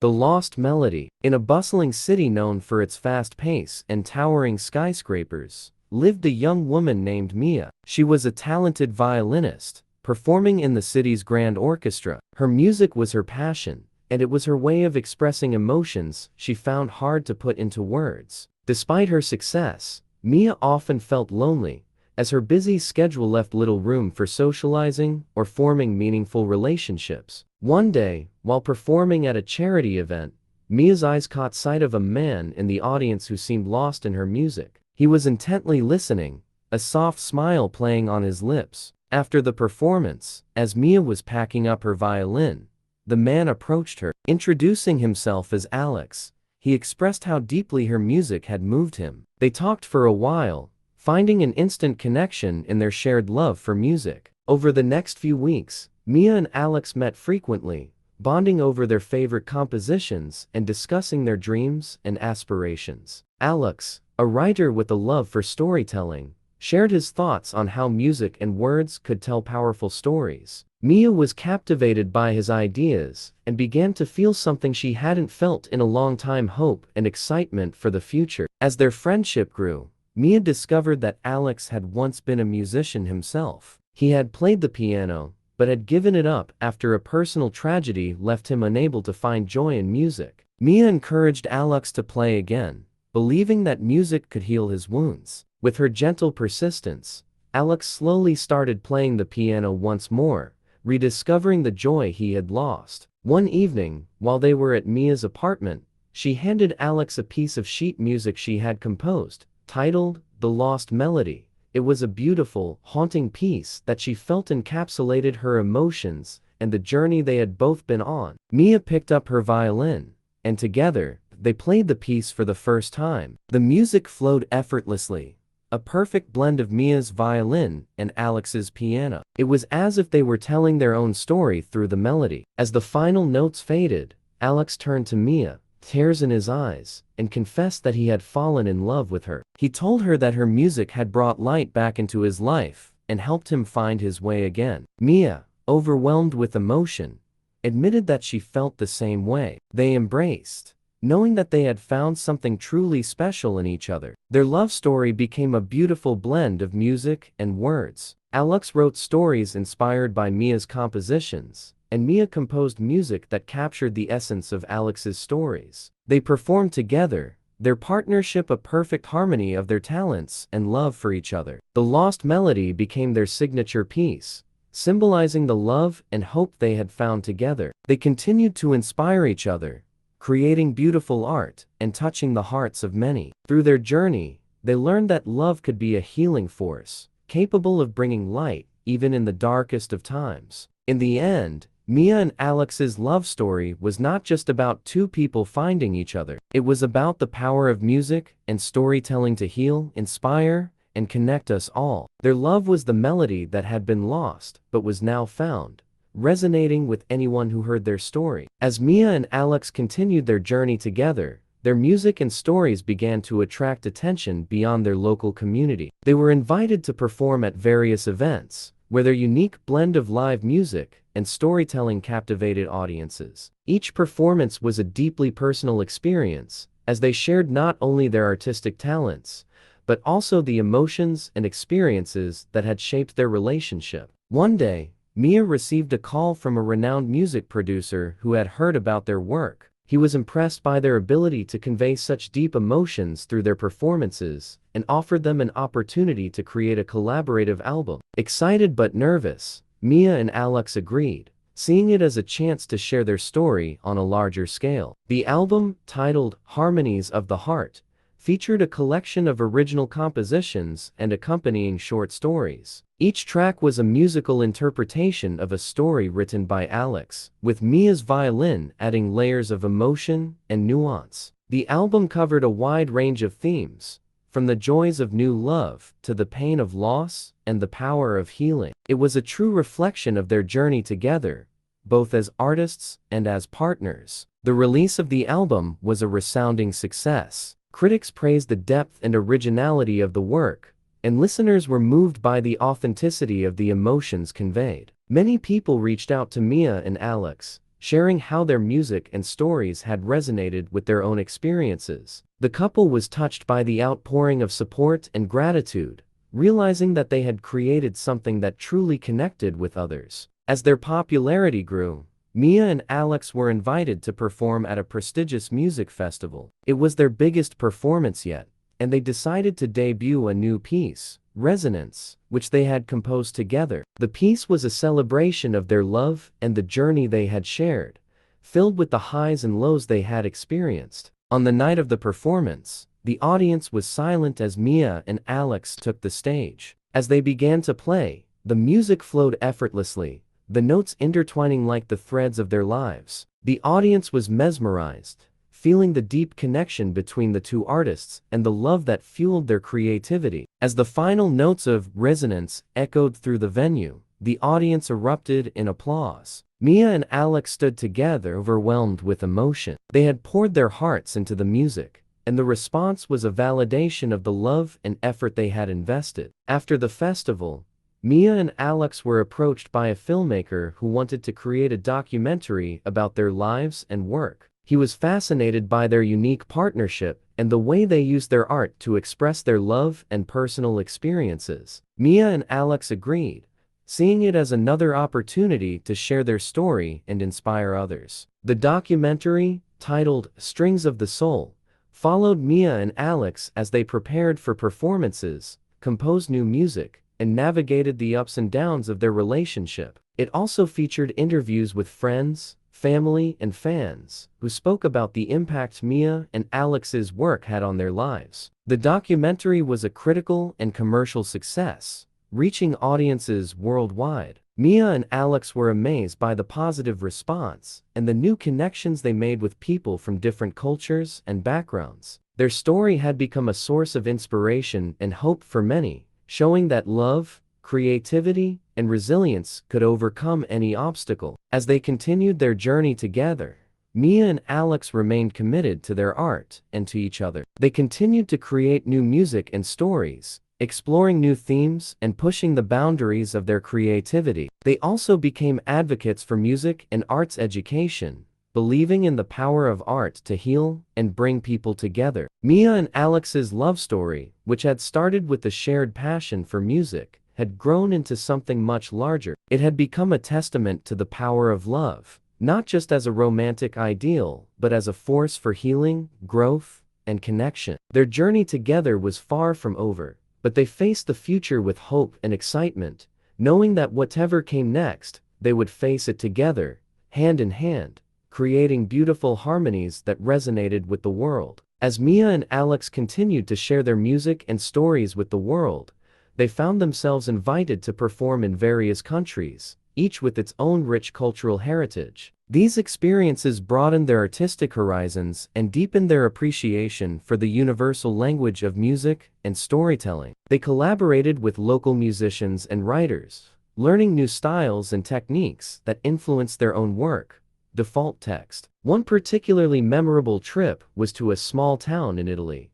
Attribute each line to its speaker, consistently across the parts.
Speaker 1: The Lost Melody. In a bustling city known for its fast pace and towering skyscrapers, lived a young woman named Mia. She was a talented violinist, performing in the city's grand orchestra. Her music was her passion, and it was her way of expressing emotions she found hard to put into words. Despite her success, Mia often felt lonely, as her busy schedule left little room for socializing or forming meaningful relationships. One day, while performing at a charity event, Mia's eyes caught sight of a man in the audience who seemed lost in her music. He was intently listening, a soft smile playing on his lips. After the performance, as Mia was packing up her violin, the man approached her. Introducing himself as Alex, he expressed how deeply her music had moved him. They talked for a while, finding an instant connection in their shared love for music. Over the next few weeks, Mia and Alex met frequently, bonding over their favorite compositions and discussing their dreams and aspirations. Alex, a writer with a love for storytelling, shared his thoughts on how music and words could tell powerful stories. Mia was captivated by his ideas and began to feel something she hadn't felt in a long time: hope and excitement for the future. As their friendship grew, Mia discovered that Alex had once been a musician himself. He had played the piano, but had given it up after a personal tragedy left him unable to find joy in music. Mia encouraged Alex to play again, believing that music could heal his wounds. With her gentle persistence, Alex slowly started playing the piano once more, rediscovering the joy he had lost. One evening, while they were at Mia's apartment, she handed Alex a piece of sheet music she had composed, titled The Lost Melody. It was a beautiful, haunting piece that she felt encapsulated her emotions and the journey they had both been on. Mia picked up her violin, and together, they played the piece for the first time. The music flowed effortlessly, a perfect blend of Mia's violin and Alex's piano. It was as if they were telling their own story through the melody. As the final notes faded, Alex turned to Mia, tears in his eyes, and confessed that he had fallen in love with her. He told her that her music had brought light back into his life and helped him find his way again. Mia, overwhelmed with emotion, admitted that she felt the same way. They embraced, knowing that they had found something truly special in each other. Their love story became a beautiful blend of music and words. Alex wrote stories inspired by Mia's compositions, and Mia composed music that captured the essence of Alex's stories. They performed together, their partnership a perfect harmony of their talents and love for each other. The Lost Melody became their signature piece, symbolizing the love and hope they had found together. They continued to inspire each other, creating beautiful art and touching the hearts of many. Through their journey, they learned that love could be a healing force, capable of bringing light even in the darkest of times. In the end, Mia and Alex's love story was not just about two people finding each other. It was about the power of music and storytelling to heal, inspire, and connect us all. Their love was the melody that had been lost but was now found, resonating with anyone who heard their story. As Mia and Alex continued their journey together, their music and stories began to attract attention beyond their local community. They were invited to perform at various events, where their unique blend of live music and storytelling captivated audiences. Each performance was a deeply personal experience, as they shared not only their artistic talents, but also the emotions and experiences that had shaped their relationship. One day, Mia received a call from a renowned music producer who had heard about their work. He was impressed by their ability to convey such deep emotions through their performances and offered them an opportunity to create a collaborative album. Excited but nervous, Mia and Alex agreed, seeing it as a chance to share their story on a larger scale. The album, titled Harmonies of the Heart, featured a collection of original compositions and accompanying short stories. Each track was a musical interpretation of a story written by Alex, with Mia's violin adding layers of emotion and nuance. The album covered a wide range of themes, from the joys of new love to the pain of loss and the power of healing. It was a true reflection of their journey together, both as artists and as partners. The release of the album was a resounding success. Critics praised the depth and originality of the work, and listeners were moved by the authenticity of the emotions conveyed. Many people reached out to Mia and Alex, sharing how their music and stories had resonated with their own experiences. The couple was touched by the outpouring of support and gratitude, realizing that they had created something that truly connected with others. As their popularity grew, Mia and Alex were invited to perform at a prestigious music festival. It was their biggest performance yet, and they decided to debut a new piece, Resonance, which they had composed together. The piece was a celebration of their love and the journey they had shared, filled with the highs and lows they had experienced. On the night of the performance, the audience was silent as Mia and Alex took the stage. As they began to play, the music flowed effortlessly, the notes intertwining like the threads of their lives. The audience was mesmerized, feeling the deep connection between the two artists and the love that fueled their creativity. As the final notes of Resonance echoed through the venue, the audience erupted in applause. Mia and Alex stood together, overwhelmed with emotion. They had poured their hearts into the music, and the response was a validation of the love and effort they had invested. After the festival, Mia and Alex were approached by a filmmaker who wanted to create a documentary about their lives and work. He was fascinated by their unique partnership and the way they used their art to express their love and personal experiences. Mia and Alex agreed, seeing it as another opportunity to share their story and inspire others. The documentary, titled Strings of the Soul, followed Mia and Alex as they prepared for performances, composed new music, and navigated the ups and downs of their relationship. It also featured interviews with friends, family, and fans, who spoke about the impact Mia and Alex's work had on their lives. The documentary was a critical and commercial success, reaching audiences worldwide. Mia and Alex were amazed by the positive response and the new connections they made with people from different cultures and backgrounds. Their story had become a source of inspiration and hope for many, showing that love, creativity, and resilience could overcome any obstacle. As they continued their journey together, Mia and Alex remained committed to their art and to each other. They continued to create new music and stories, exploring new themes and pushing the boundaries of their creativity. They also became advocates for music and arts education, believing in the power of art to heal and bring people together. Mia and Alex's love story, which had started with a shared passion for music, had grown into something much larger. It had become a testament to the power of love, not just as a romantic ideal, but as a force for healing, growth, and connection. Their journey together was far from over, but they faced the future with hope and excitement, knowing that whatever came next, they would face it together, hand in hand, creating beautiful harmonies that resonated with the world. As Mia and Alex continued to share their music and stories with the world, they found themselves invited to perform in various countries, each with its own rich cultural heritage. These experiences broadened their artistic horizons and deepened their appreciation for the universal language of music and storytelling. They collaborated with local musicians and writers, learning new styles and techniques that influenced their own work. Default text. One particularly memorable trip was to a small town in Italy,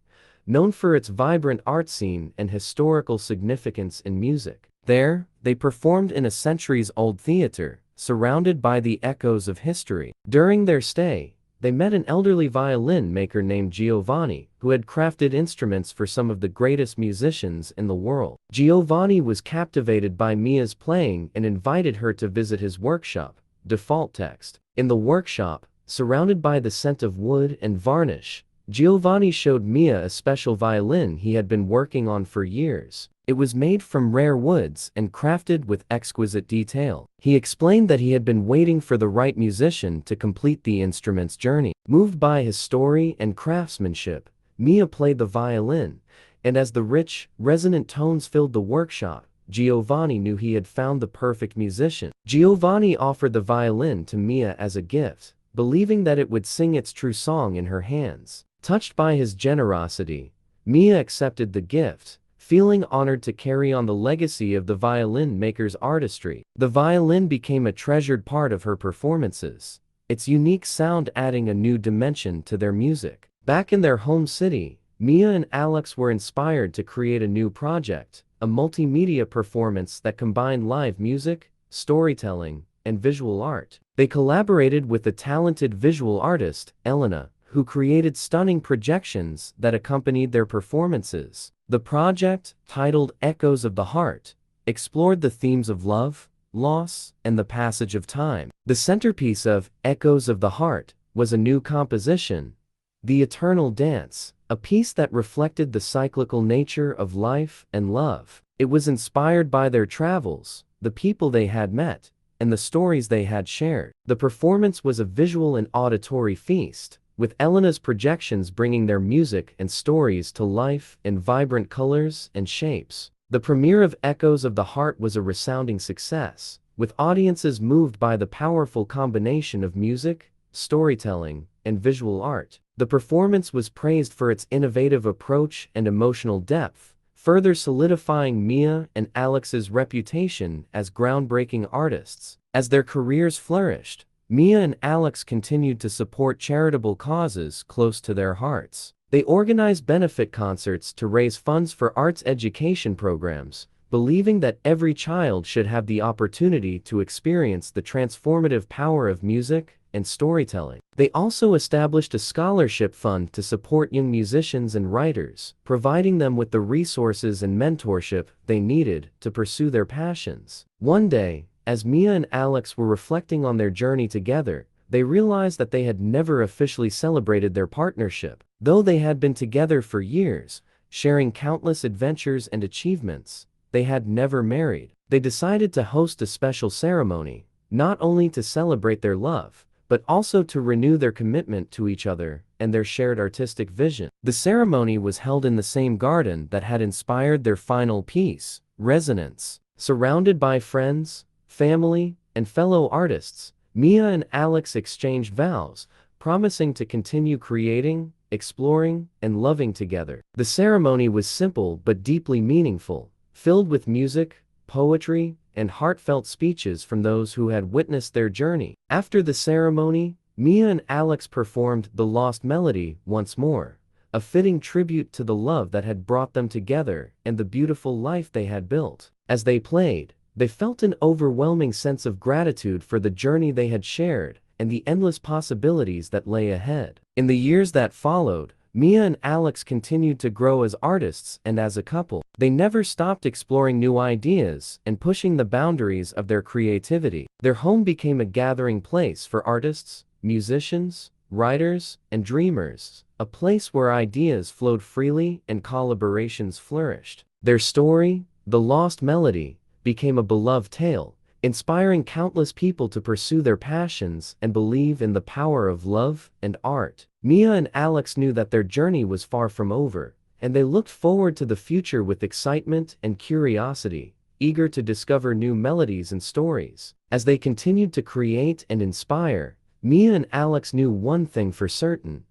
Speaker 1: known for its vibrant art scene and historical significance in music. There, they performed in a centuries-old theater, surrounded by the echoes of history. During their stay, they met an elderly violin maker named Giovanni, who had crafted instruments for some of the greatest musicians in the world. Giovanni was captivated by Mia's playing and invited her to visit his workshop. Default text. In the workshop, surrounded by the scent of wood and varnish, Giovanni showed Mia a special violin he had been working on for years. It was made from rare woods and crafted with exquisite detail. He explained that he had been waiting for the right musician to complete the instrument's journey. Moved by his story and craftsmanship, Mia played the violin, and as the rich, resonant tones filled the workshop, Giovanni knew he had found the perfect musician. Giovanni offered the violin to Mia as a gift, believing that it would sing its true song in her hands. Touched by his generosity, Mia accepted the gift, feeling honored to carry on the legacy of the violin maker's artistry. The violin became a treasured part of her performances, its unique sound adding a new dimension to their music. Back in their home city, Mia and Alex were inspired to create a new project, a multimedia performance that combined live music, storytelling, and visual art. They collaborated with the talented visual artist, Elena, who created stunning projections that accompanied their performances. The project, titled Echoes of the Heart, explored the themes of love, loss, and the passage of time. The centerpiece of Echoes of the Heart was a new composition, The Eternal Dance, a piece that reflected the cyclical nature of life and love. It was inspired by their travels, the people they had met, and the stories they had shared. The performance was a visual and auditory feast, with Elena's projections bringing their music and stories to life in vibrant colors and shapes. The premiere of Echoes of the Heart was a resounding success, with audiences moved by the powerful combination of music, storytelling, and visual art. The performance was praised for its innovative approach and emotional depth, further solidifying Mia and Alex's reputation as groundbreaking artists. As their careers flourished, Mia and Alex continued to support charitable causes close to their hearts. They organized benefit concerts to raise funds for arts education programs, believing that every child should have the opportunity to experience the transformative power of music and storytelling. They also established a scholarship fund to support young musicians and writers, providing them with the resources and mentorship they needed to pursue their passions. One day, as Mia and Alex were reflecting on their journey together, they realized that they had never officially celebrated their partnership. Though they had been together for years, sharing countless adventures and achievements, they had never married. They decided to host a special ceremony, not only to celebrate their love, but also to renew their commitment to each other and their shared artistic vision. The ceremony was held in the same garden that had inspired their final piece, Resonance. Surrounded by friends, family, and fellow artists, Mia and Alex exchanged vows, promising to continue creating, exploring, and loving together. The ceremony was simple but deeply meaningful, filled with music, poetry, and heartfelt speeches from those who had witnessed their journey. After the ceremony, Mia and Alex performed The Lost Melody once more, a fitting tribute to the love that had brought them together and the beautiful life they had built. As they played, they felt an overwhelming sense of gratitude for the journey they had shared and the endless possibilities that lay ahead. In the years that followed, Mia and Alex continued to grow as artists and as a couple. They never stopped exploring new ideas and pushing the boundaries of their creativity. Their home became a gathering place for artists, musicians, writers, and dreamers, a place where ideas flowed freely and collaborations flourished. Their story, The Lost Melody, became a beloved tale, inspiring countless people to pursue their passions and believe in the power of love and art. Mia and Alex knew that their journey was far from over, and they looked forward to the future with excitement and curiosity, eager to discover new melodies and stories. As they continued to create and inspire, Mia and Alex knew one thing for certain: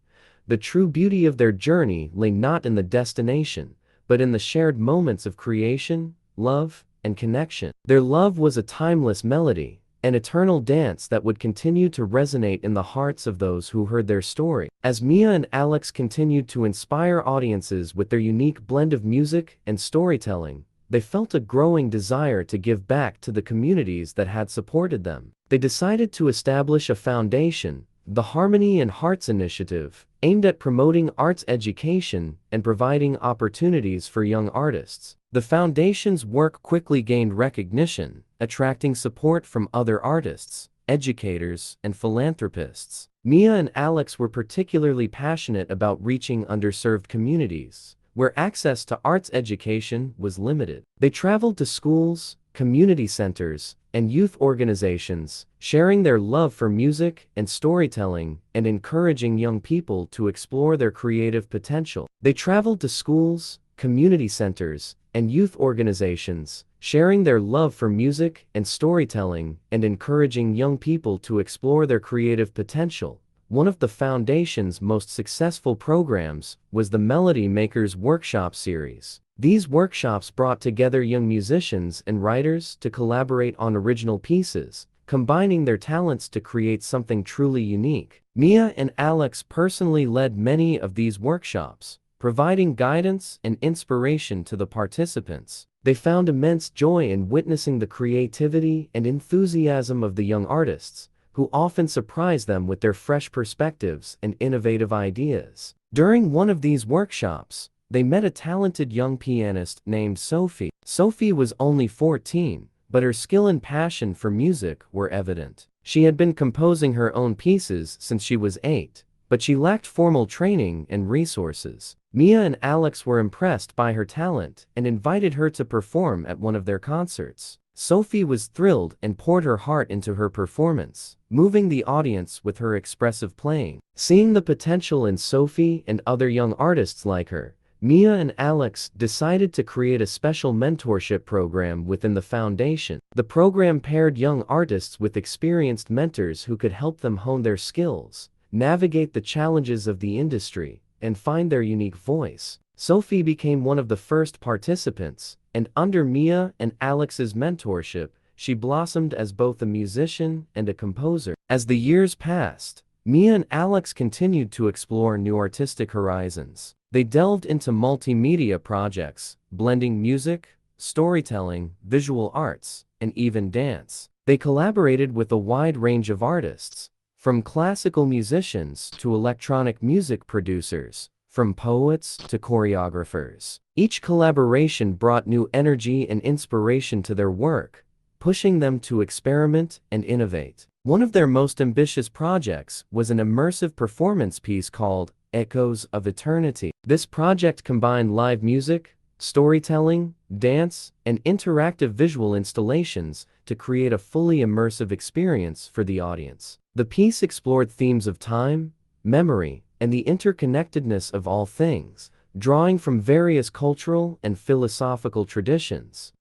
Speaker 1: the true beauty of their journey lay not in the destination, but in the shared moments of creation, love, and connection. Their love was a timeless melody, an eternal dance that would continue to resonate in the hearts of those who heard their story. As Mia and Alex continued to inspire audiences with their unique blend of music and storytelling, they felt a growing desire to give back to the communities that had supported them. They decided to establish a foundation, the Harmony and Hearts Initiative, aimed at promoting arts education and providing opportunities for young artists. The foundation's work quickly gained recognition, attracting support from other artists, educators, and philanthropists. Mia and Alex were particularly passionate about reaching underserved communities, where access to arts education was limited. They traveled to schools, community centers, and youth organizations, sharing their love for music and storytelling and encouraging young people to explore their creative potential. They traveled to schools, community centers, and youth organizations, sharing their love for music and storytelling and encouraging young people to explore their creative potential. One of the foundation's most successful programs was the Melody Makers Workshop series. These workshops brought together young musicians and writers to collaborate on original pieces, combining their talents to create something truly unique. Mia and Alex personally led many of these workshops, providing guidance and inspiration to the participants. They found immense joy in witnessing the creativity and enthusiasm of the young artists, who often surprised them with their fresh perspectives and innovative ideas. During one of these workshops, they met a talented young pianist named Sophie. Sophie was only 14, but her skill and passion for music were evident. She had been composing her own pieces since she was 8, but she lacked formal training and resources. Mia and Alex were impressed by her talent and invited her to perform at one of their concerts. Sophie was thrilled and poured her heart into her performance, moving the audience with her expressive playing. Seeing the potential in Sophie and other young artists like her, Mia and Alex decided to create a special mentorship program within the foundation. The program paired young artists with experienced mentors who could help them hone their skills, navigate the challenges of the industry, and find their unique voice. Sophie became one of the first participants, and under Mia and Alex's mentorship, she blossomed as both a musician and a composer. As the years passed, Mia and Alex continued to explore new artistic horizons. They delved into multimedia projects, blending music, storytelling, visual arts, and even dance. They collaborated with a wide range of artists, from classical musicians to electronic music producers, from poets to choreographers. Each collaboration brought new energy and inspiration to their work, pushing them to experiment and innovate. One of their most ambitious projects was an immersive performance piece called Echoes of Eternity. This project combined live music, storytelling, dance, and interactive visual installations to create a fully immersive experience for the audience. The piece explored themes of time, memory, and the interconnectedness of all things, drawing from various cultural and philosophical traditions.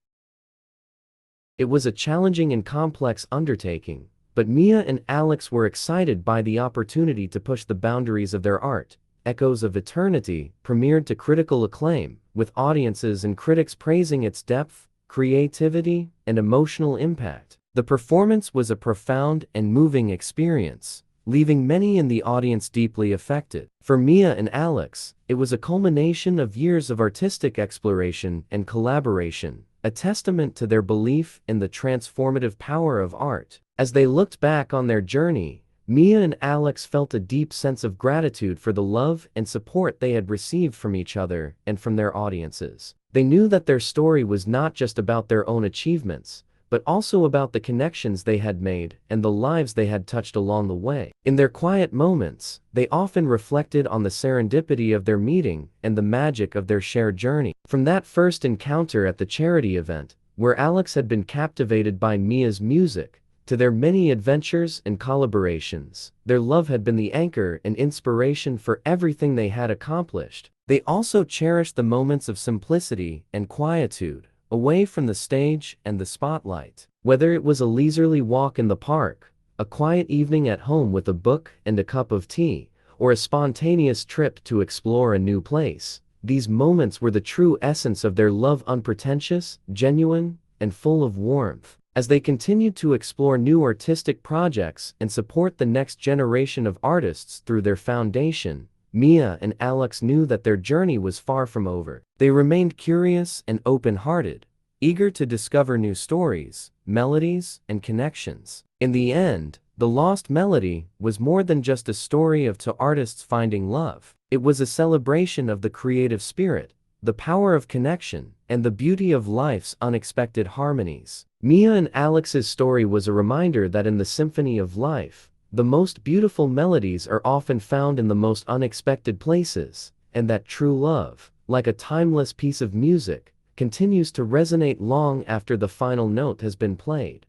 Speaker 1: It was a challenging and complex undertaking, but Mia and Alex were excited by the opportunity to push the boundaries of their art. Echoes of Eternity premiered to critical acclaim, with audiences and critics praising its depth, creativity, and emotional impact. The performance was a profound and moving experience, leaving many in the audience deeply affected. For Mia and Alex, it was a culmination of years of artistic exploration and collaboration, a testament to their belief in the transformative power of art. As they looked back on their journey, Mia and Alex felt a deep sense of gratitude for the love and support they had received from each other and from their audiences. They knew that their story was not just about their own achievements, but also about the connections they had made and the lives they had touched along the way. In their quiet moments, they often reflected on the serendipity of their meeting and the magic of their shared journey. From that first encounter at the charity event, where Alex had been captivated by Mia's music, to their many adventures and collaborations, their love had been the anchor and inspiration for everything they had accomplished. They also cherished the moments of simplicity and quietude, away from the stage and the spotlight. Whether it was a leisurely walk in the park, a quiet evening at home with a book and a cup of tea, or a spontaneous trip to explore a new place, these moments were the true essence of their love, unpretentious, genuine, and full of warmth. As they continued to explore new artistic projects and support the next generation of artists through their foundation, Mia and Alex knew that their journey was far from over. They remained curious and open-hearted, eager to discover new stories, melodies, and connections. In the end, The Lost Melody was more than just a story of two artists finding love. It was a celebration of the creative spirit, the power of connection, and the beauty of life's unexpected harmonies. Mia and Alex's story was a reminder that in the symphony of life, the most beautiful melodies are often found in the most unexpected places, and that true love, like a timeless piece of music, continues to resonate long after the final note has been played.